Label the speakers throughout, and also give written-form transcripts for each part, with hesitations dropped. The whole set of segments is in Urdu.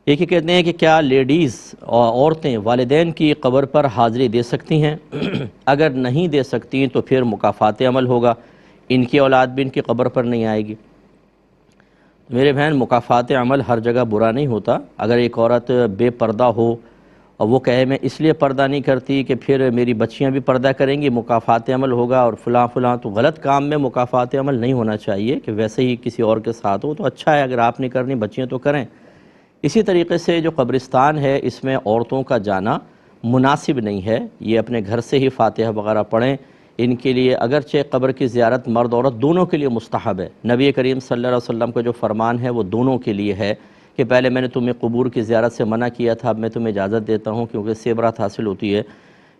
Speaker 1: ایک ہی کہتے ہیں کہ کیا لیڈیز اور عورتیں والدین کی قبر پر حاضری دے سکتی ہیں؟ اگر نہیں دے سکتی تو پھر مکافات عمل ہوگا، ان کی اولاد بھی ان کی قبر پر نہیں آئے گی۔ میرے بہن، مکافات عمل ہر جگہ برا نہیں ہوتا۔ اگر ایک عورت بے پردہ ہو اور وہ کہے میں اس لیے پردہ نہیں کرتی کہ پھر میری بچیاں بھی پردہ کریں گی، مکافات عمل ہوگا اور فلاں فلاں، تو غلط کام میں مکافات عمل نہیں ہونا چاہیے کہ ویسے ہی کسی اور کے ساتھ ہو تو اچھا ہے، اگر آپ نہیں کرنی بچیاں تو کریں۔ اسی طریقے سے جو قبرستان ہے اس میں عورتوں کا جانا مناسب نہیں ہے، یہ اپنے گھر سے ہی فاتحہ وغیرہ پڑھیں۔ ان کے لیے اگرچہ قبر کی زیارت مرد عورت دونوں کے لیے مستحب ہے، نبی کریم صلی اللہ علیہ وسلم کا جو فرمان ہے وہ دونوں کے لیے ہے کہ پہلے میں نے تمہیں قبور کی زیارت سے منع کیا تھا، اب میں تمہیں اجازت دیتا ہوں کیونکہ اس سے عبرت حاصل ہوتی ہے۔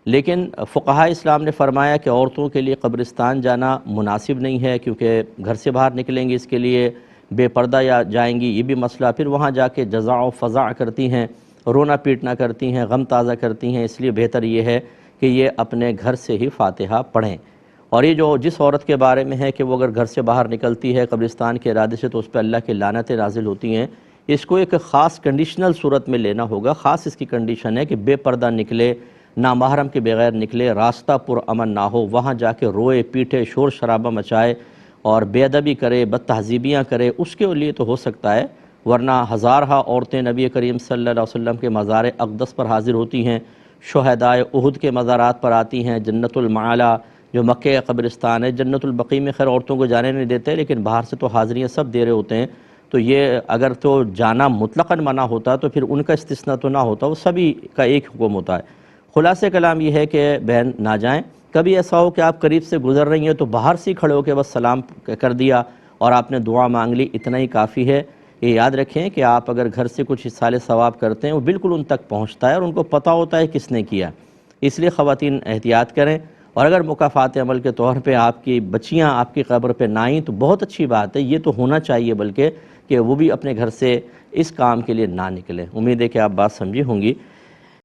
Speaker 1: لیکن فقہاء اسلام نے فرمایا کہ عورتوں کے لیے قبرستان جانا مناسب نہیں ہے، کیونکہ گھر سے باہر نکلیں گی اس کے لیے بے پردہ یا جائیں گی، یہ بھی مسئلہ، پھر وہاں جا کے جزع و فضع کرتی ہیں، رونا پیٹنا کرتی ہیں، غم تازہ کرتی ہیں، اس لیے بہتر یہ ہے کہ یہ اپنے گھر سے ہی فاتحہ پڑھیں۔ اور یہ جو جس عورت کے بارے میں ہے کہ وہ اگر گھر سے باہر نکلتی ہے قبرستان کے ارادے سے تو اس پہ اللہ کی لعنتیں نازل ہوتی ہیں، اس کو ایک خاص کنڈیشنل صورت میں لینا ہوگا۔ خاص اس کی کنڈیشن ہے کہ بے پردہ نکلے، نامحرم کے بغیر نکلے، راستہ پر امن نہ ہو، وہاں جا کے روئے پیٹے شور شرابہ مچائے اور بے ادبی کرے، بد تہذیبیاں کرے، اس کے لیے تو ہو سکتا ہے، ورنہ ہزارہا عورتیں نبی کریم صلی اللہ علیہ وسلم کے مزار اقدس پر حاضر ہوتی ہیں، شہدائے احد کے مزارات پر آتی ہیں، جنت المعلا جو مکہ قبرستان ہے، جنت البقیع میں خیر عورتوں کو جانے نہیں دیتے لیکن باہر سے تو حاضریاں سب دے رہے ہوتے ہیں، تو یہ اگر تو جانا مطلقاً منع ہوتا تو پھر ان کا استثناء تو نہ ہوتا، وہ سبھی کا ایک حکم ہوتا ہے۔ خلاصہ کلام یہ ہے کہ بہن نہ جائیں۔ کبھی ایسا ہو کہ آپ قریب سے گزر رہی ہیں تو باہر سے کھڑے ہو کے بس سلام کر دیا اور آپ نے دعا مانگ لی، اتنا ہی کافی ہے۔ یہ یاد رکھیں کہ آپ اگر گھر سے کچھ اصال ثواب کرتے ہیں وہ بالکل ان تک پہنچتا ہے اور ان کو پتہ ہوتا ہے کس نے کیا، اس لیے خواتین احتیاط کریں۔ اور اگر مکافات عمل کے طور پہ آپ کی بچیاں آپ کی قبر پہ نہ آئیں تو بہت اچھی بات ہے، یہ تو ہونا چاہیے بلکہ کہ وہ بھی اپنے گھر سے اس کام کے لیے نہ نکلیں۔ امید ہے کہ آپ بات سمجھی ہوں گی۔